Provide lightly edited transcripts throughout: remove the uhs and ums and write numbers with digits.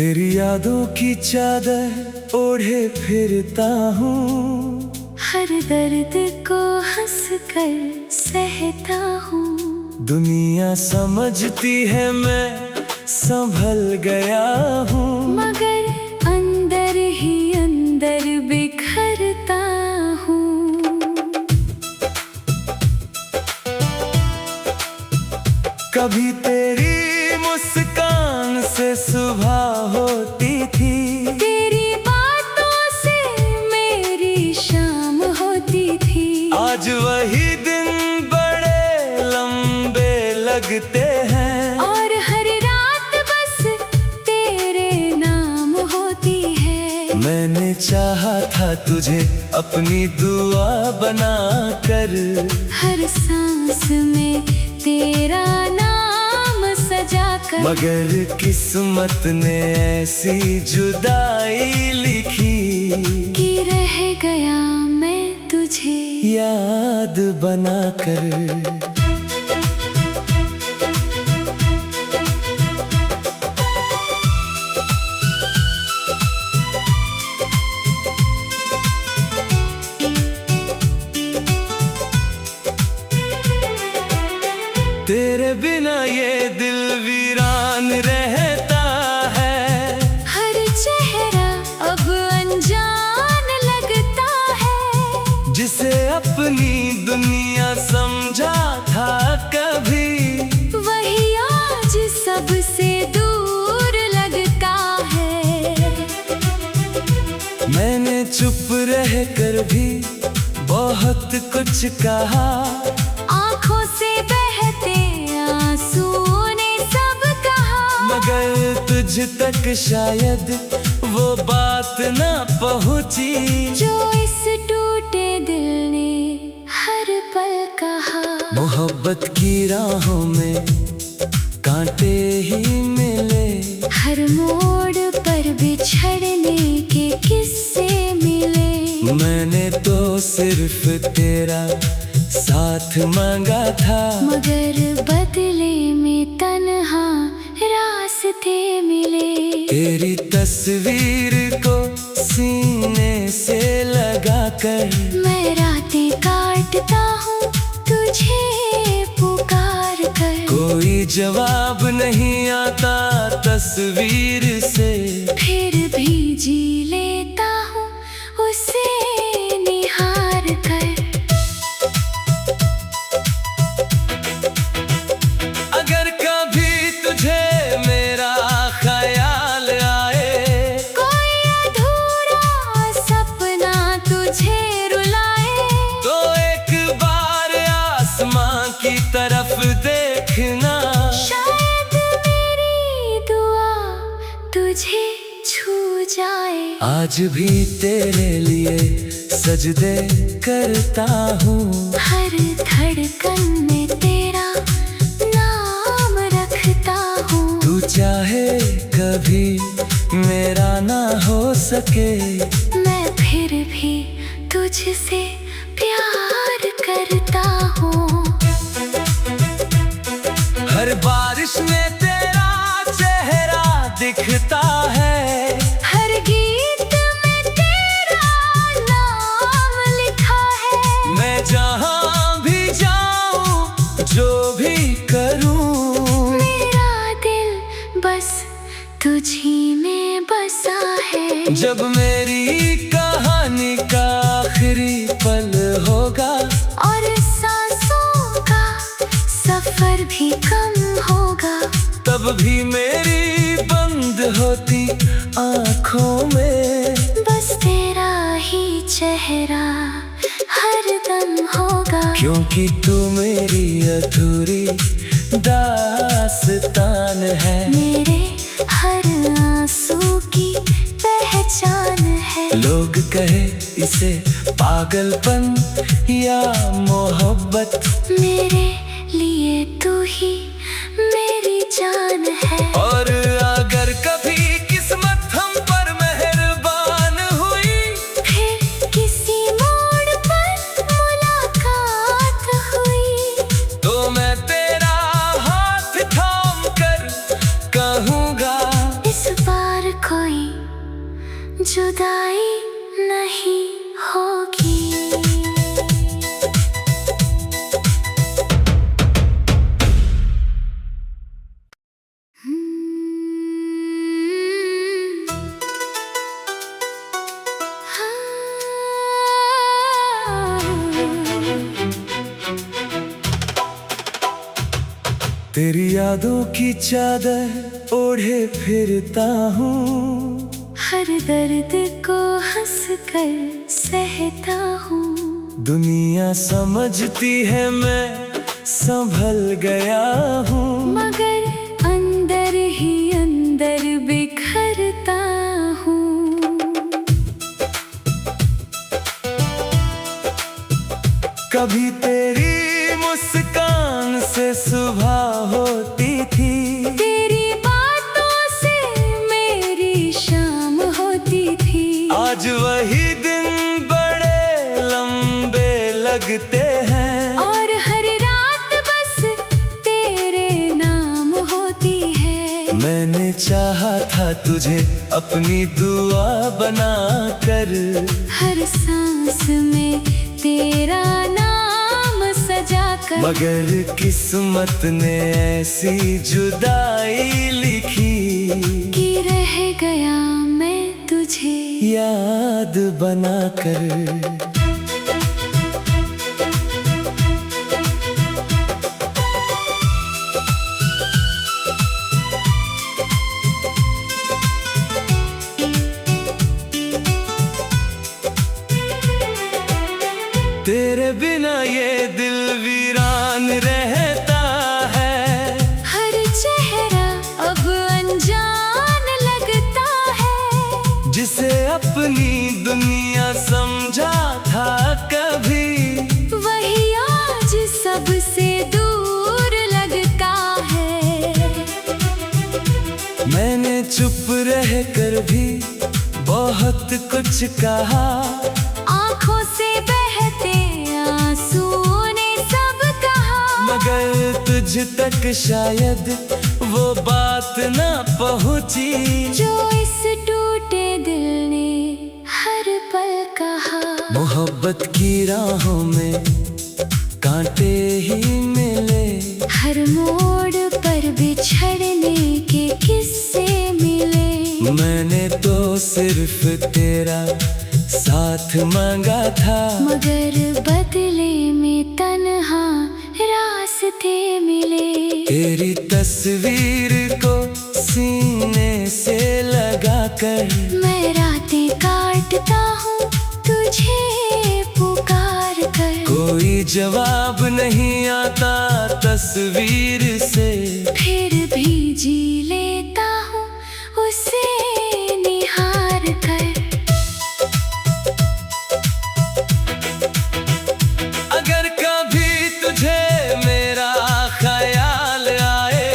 तेरी यादों की चादर ओढ़े फिरता हूँ, हर दर्द को हंस कर सहता हूँ। दुनिया समझती है मैं संभल गया हूँ, मगर अंदर ही अंदर बिखरता हूँ। कभी तेरी मुस्कान से सुबह होती थी, तेरी बातों से मेरी शाम होती थी। आज वही दिन बड़े लंबे लगते हैं, और हर रात बस तेरे नाम होती है। मैंने चाहा था तुझे अपनी दुआ बनाकर, हर सांस में तेरा नाम सजाकर, मगर किस्मत ने ऐसी जुदाई लिखी कि रह गया मैं तुझे याद बनाकर। तेरे बिना ये दिल वीरान रहता है, हर चेहरा अब अनजान लगता है। जिसे अपनी दुनिया समझा था कभी, वही आज सबसे दूर लगता है। मैंने चुप रह कर भी बहुत कुछ कहा, आँखों से बहते आंसू ने सब कहा, मगर तुझ तक शायद वो बात न पहुंची, जो इस टूटे दिल ने हर पल कहा। मोहब्बत की राहों में कांटे ही मिले, हर मोड़ पर बिछड़ने के किस्से मिले। मैंने तो सिर्फ तेरा साथ मांगा था, मगर बदले में तन्हा रास्ते मिले। तेरी तस्वीर को सीने से लगाकर, मैं रातें काटता हूँ तुझे पुकार कर। कोई जवाब नहीं आता तस्वीर से, फिर भी जी लेता हूँ उसे निहार कर। अगर कभी तुझे मेरा ख्याल आए, कोई अधूरा सपना तुझे रुलाए, तो एक बार आसमां की तरफ देखना, शायद मेरी दुआ तुझे छू जाए। आज भी तेरे लिए सजदे करता हूँ, हर धड़कन में तेरा नाम रखता हूँ। तू चाहे कभी मेरा ना हो सके, मैं फिर भी तुझसे प्यार करता हूँ। हर बारिश में तेरा चेहरा दिखता है, हर गीत में तेरा नाम लिखा है। मैं जहाँ भी जाऊँ जो भी करूँ, मेरा दिल बस तुझी में बसा है। जब मेरी कहानी का आखिरी पल होगा, और सांसों का सफर भी कम होगा, तब भी मेरी बंद होती आँखों में बस तेरा ही चेहरा हर दम होगा। क्योंकि तू मेरी अधूरी दास्तान है, मेरे हर आंसू की पहचान है। लोग कहे इसे पागलपन या मोहब्बत, मेरे लिए तू ही मेरी जान है। और अगर कभी किस्मत हम पर मेहरबान हुई, फिर किसी मोड़ पर मुलाकात हुई, तो मैं तेरा हाथ थाम कर कहूँगा, इस बार जुदाई नहीं होगी। तेरी यादों की चादर ओढ़े फिरता हूँ, हर दर्द को हंस कर सहता हूँ। दुनिया समझती है मैं संभल गया हूँ, मगर अंदर ही अंदर बिखरता हूँ। कभी तेरी मुस्कान से सुबह होती थी, तेरी बातों से मेरी शाम होती थी। आज वही दिन बड़े लंबे लगते हैं, और हर रात बस तेरे नाम होती है। मैंने चाहा था तुझे अपनी दुआ बनाकर, हर सांस में तेरा नाम सजाकर, मगर किस्मत ने ऐसी जुदाई लिखी कि रह गया मैं तुझे याद बनाकर। तेरे बिना ये दिल वीरान रहता है, हर चेहरा अब अनजान लगता है। जिसे अपनी दुनिया समझा था कभी, वही आज सबसे दूर लगता है। मैंने चुप रह कर भी बहुत कुछ कहा, आँखों से बहते आंसू ने सब कहा। मगर तुझ तक शायद वो बात ना पहुंची, जो इस टूटे दिल ने हर पल कहा। मोहब्बत की राहों में कांटे ही मिले, हर मोड़ पर बिछड़ने के किस्से मिले। मैंने तो सिर्फ तेरा साथ मांगा था, मगर बदले में तन्हा रास्ते मिले। तेरी तस्वीर को सीने से लगाकर, मैं रातें काटता हूँ तुझे पुकार कर। कोई जवाब नहीं आता तस्वीर से, फिर भी जी लेता हूँ उसे निहार कर। अगर कभी तुझे मेरा ख्याल आए,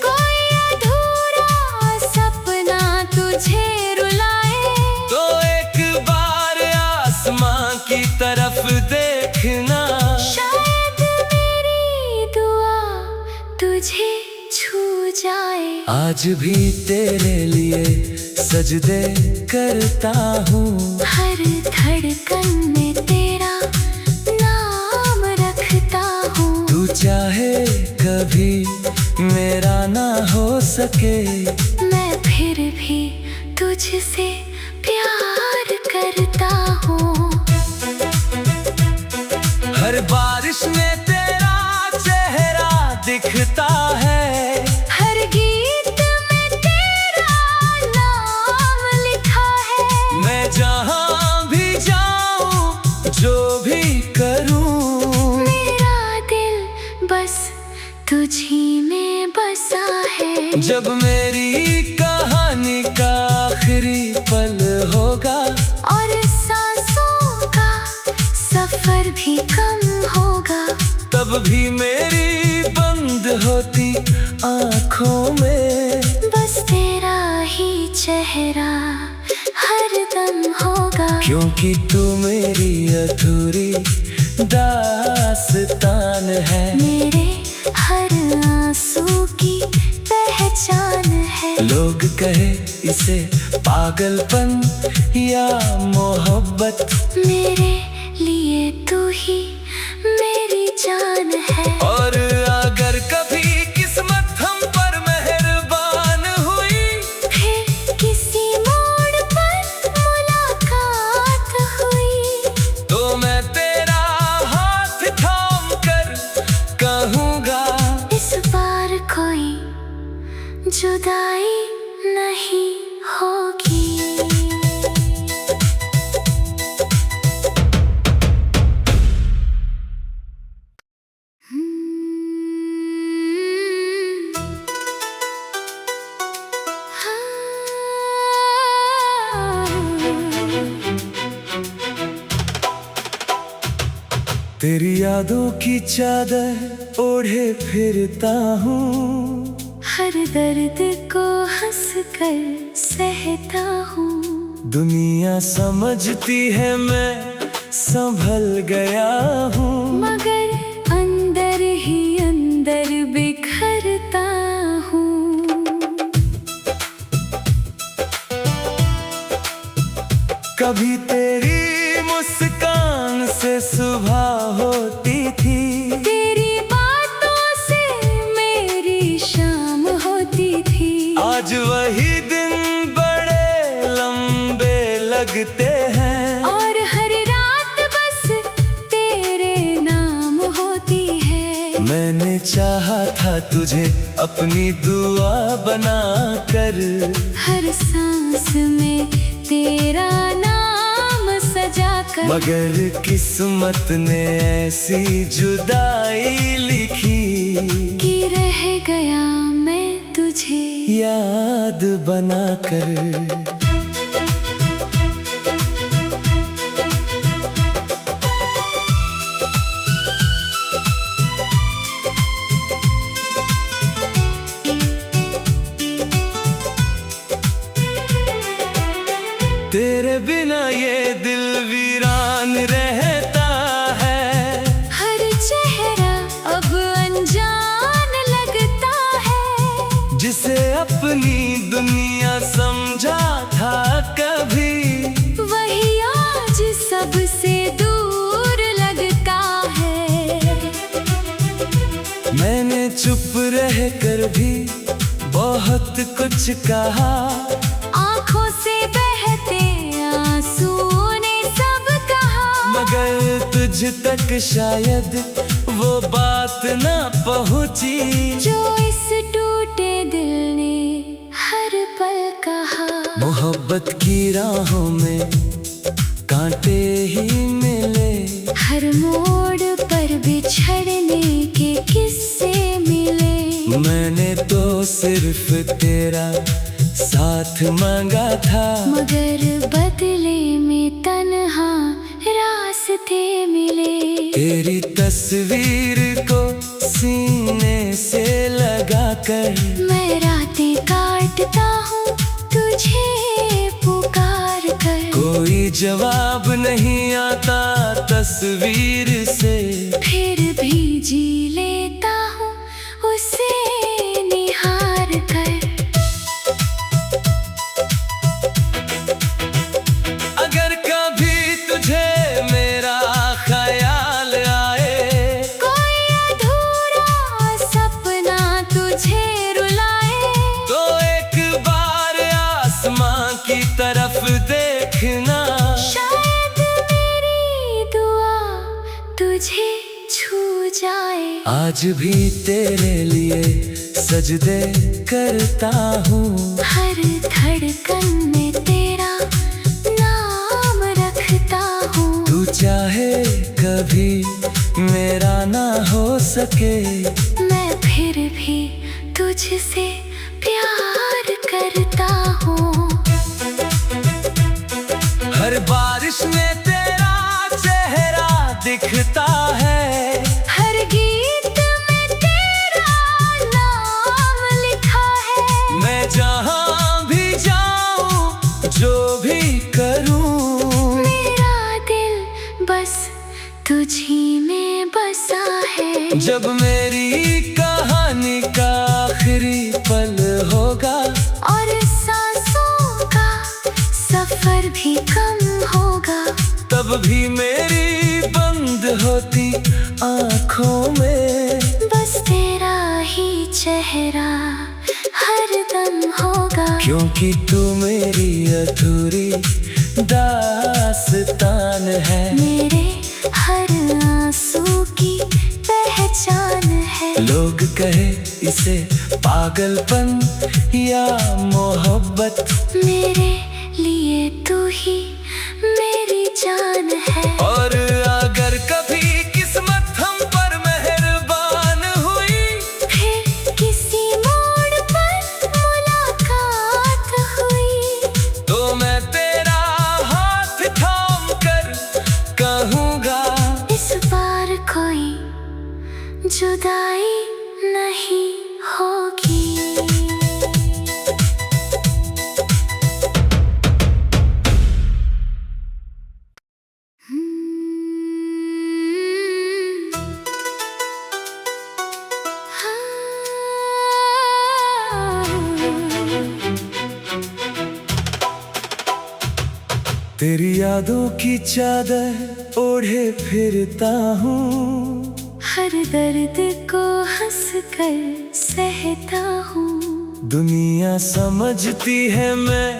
कोई अधूरा सपना तुझे रुलाए, तो एक बार आसमां की तरफ देखना, शायद मेरी दुआ तुझे छू जाए। आज भी तेरे लिए सजदे करता हूँ, हर धड़कन में तेरा नाम रखता हूँ। तू चाहे कभी मेरा ना हो सके, मैं फिर भी तुझसे प्यार करता हूँ। हर बारिश में तेरा चेहरा दिखता है, हर गीत में तेरा नाम लिखा है। मैं जहाँ भी जाऊँ जो भी करूँ, मेरा दिल बस तुझी में बसा है। जब मेरी कहानी का आखिरी पल होगा, और सांसों का सफर भी कम होगा, तब भी मेरी बंद होती आँखों में बस तेरा ही चेहरा हर दम होगा। क्योंकि तू मेरी अधूरी दास्तान है, मेरे हर आंसू की पहचान है। लोग कहे इसे पागलपन या मोहब्बत, मेरे लिए तू ही मेरी जान है। और अगर कभी किस्मत हम पर मेहरबान हुई, फिर किसी मोड़ पर मुलाकात हुई, तो मैं तेरा हाथ थाम कर कहूँगा, इस बार कोई जुदाई नहीं होगी। तेरी यादों की चादर ओढ़े फिरता हूँ, हर दर्द को हंस कर सहता हूँ। दुनिया समझती है मैं संभल गया हूँ, मगर अंदर ही अंदर बिखरता हूँ। कभी तेरी मुस्कान से सुबह होती थी, तेरी बातों से मेरी शाम होती थी। आज वही दिन बड़े लंबे लगते हैं, और हर रात बस तेरे नाम होती है। मैंने चाहा था तुझे अपनी दुआ बनाकर, हर सांस में तेरा नाम सजाकर, मगर किस्मत ने ऐसी जुदाई लिखी कि रह गया मैं तुझे याद बनाकर। तेरे बिना ये दिल वीरान रहता है, हर चेहरा अब अनजान लगता है। जिसे अपनी दुनिया समझा था कभी, वही आज सबसे दूर लगता है। मैंने चुप रह कर भी बहुत कुछ कहा, आँखों से बहते आंसू ने सब कहा, मगर तुझ तक शायद वो बात ना पहुंची, जो इस टूटे दिल ने हर पल कहा। मोहब्बत की राहों में कांटे ही मिले, हर मोड़ पर बिछड़ने के किस्से मिले। मैंने तो सिर्फ तेरा साथ मांगा था, मगर बदले में तन्हा रास्ते मिले। तेरी तस्वीर को सीने से लगाकर, मैं रातें काटता हूँ तुझे पुकार कर। कोई जवाब नहीं आता तस्वीर से, फिर भी जी लेता हूँ उसे निहार कर। अगर कभी तुझे मेरा ख्याल आए, कोई अधूरा सपना तुझे रुलाए, तो एक बार आसमां की तरफ देखना, शायद मेरी दुआ तुझे छू जाए। आज भी तेरे लिए सजदे करता हूँ, हर धड़कन में तेरा नाम रखता हूँ। तू चाहे कभी मेरा ना हो सके, मैं फिर भी तुझसे प्यार करता हूँ। हर बारिश में तेरा चेहरा दिखता है, हर गीत में तेरा नाम लिखा है। मैं जहाँ भी जाऊँ जो भी करूँ, मेरा दिल बस तुझी में बसा है। जब मेरी कहानी का आखिरी पल होगा, और सफर भी कम होगा। तब भी मेरी बंद होती आँखों में बस तेरा ही चेहरा हर दम होगा। क्योंकि तू मेरी अधूरी दास्तान है, मेरे हर आंसू की पहचान है। लोग कहे इसे पागलपन या मोहब्बत, मेरे लिए तू ही मेरी जान है। और अगर कभी किस्मत हम पर मेहरबान हुई, फिर किसी मोड़ पर मुलाकात हुई, तो मैं तेरा हाथ थाम कर कहूँगा, इस बार कोई जुदाई नहीं होगी। तेरी यादों की चादर ओढ़े फिरता हूँ, हर दर्द को हंस कर सहता हूँ। दुनिया समझती है मैं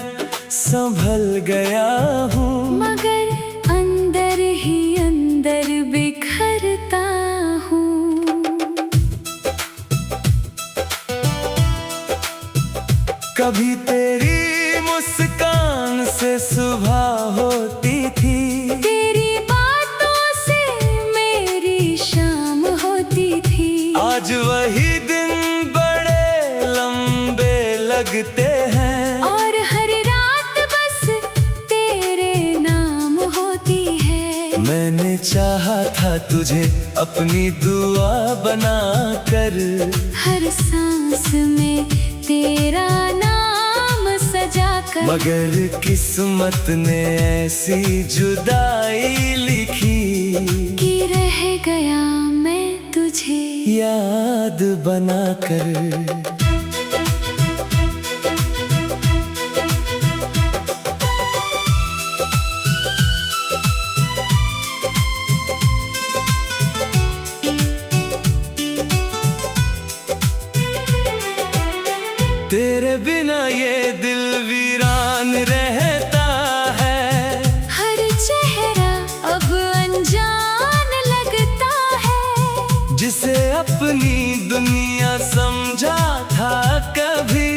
संभल गया हूँ, मगर अंदर ही अंदर बिखरता हूँ। कभी तेरी मुस्कान से सुबह होती थी, तेरी बातों से मेरी शाम होती थी। आज वही दिन बड़े लंबे लगते हैं, और हर रात बस तेरे नाम होती है। मैंने चाहा था तुझे अपनी दुआ बनाकर, हर सांस में तेरा नाम सजाकर, मगर किस्मत ने ऐसी जुदाई लिखी कि रह गया मैं तुझे याद बनाकर। तेरे बिना ये दिल वीरान रहता है, हर चेहरा अब अनजान लगता है। जिसे अपनी दुनिया समझा था कभी,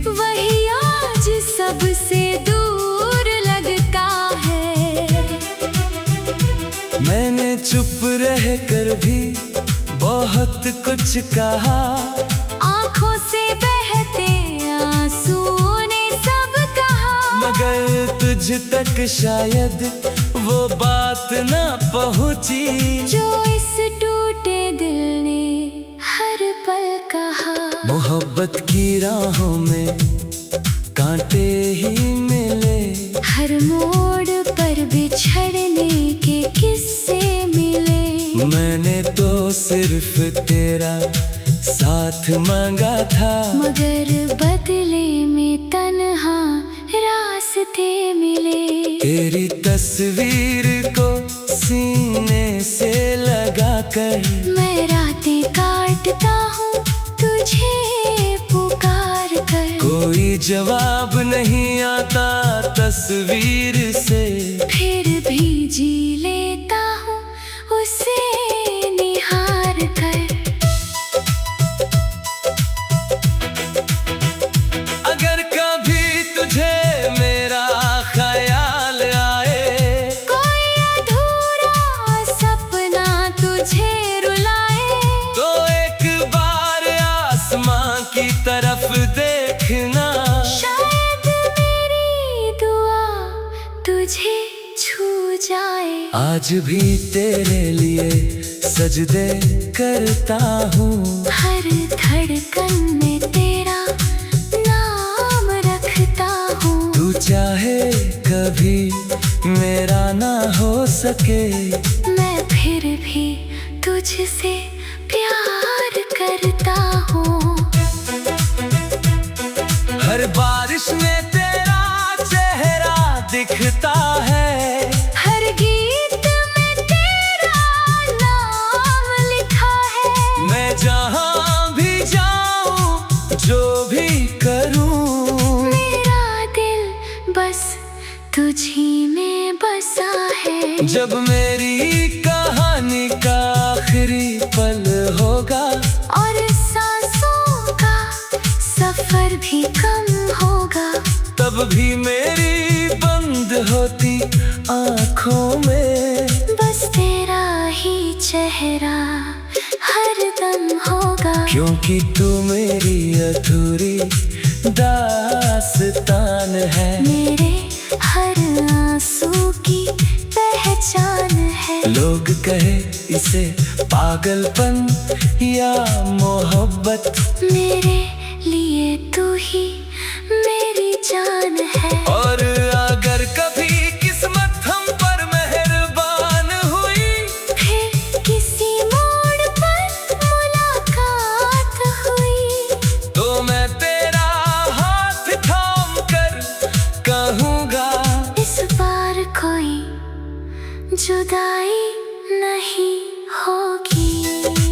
वही आज सबसे दूर लगता है। मैंने चुप रह कर भी बहुत कुछ कहा, आंखों से बहते आंसू ने सब कहा, मगर तुझ तक शायद वो बात ना पहुंची, जो इस टूटे दिल ने हर पल कहा। मोहब्बत की राहों में कांटे ही मिले, हर मोड़ पर बिछड़ने के किस्से मिले। मैंने तो सिर्फ तेरा साथ मांगा था, मगर बदले में तन्हा रास्ते मिले। तेरी तस्वीर को सीने से लगाकर, मैं रातें काटता हूँ तुझे पुकार कर। कोई जवाब नहीं आता तस्वीर से, फिर भी जी लेता हूँ उसे निहार कर। अगर कभी तुझे मेरा ख्याल आए, कोई अधूरा सपना तुझे रुलाए, तो एक बार आसमां की तरफ देखना, शायद मेरी दुआ तुझे छू जाए। आज भी तेरे लिए सजदे करता हूँ, हर धड़कन में तेरा नाम रखता हूँ। तू चाहे कभी मेरा ना हो सके, मैं फिर भी तुझसे प्यार करता हूँ। हर बारिश में तेरा चेहरा दिखता है। हर गीत में तेरा नाम लिखा है। मैं जहाँ भी जाऊँ जो भी करूँ, मेरा दिल बस तुझी में बसा है। जब मेरी कहानी का आखिरी पल होगा और सांसों का सफर भी कम होगा, तब भी मेरी बंद होती आँखों में बस तेरा ही चेहरा हरदम होगा। क्योंकि तू मेरी अधूरी दास्तान है। मेरे हर आंसू की पहचान है। लोग कहे इसे पागलपन या मोहब्बत, मेरे लिए तू ही मेरी जान है। और अगर कभी किस्मत हम पर मेहरबान हुई, फिर किसी मोड़ पर मुलाकात हुई, तो मैं तेरा हाथ थाम कर कहूँगा, इस बार कोई जुदाई नहीं होगी।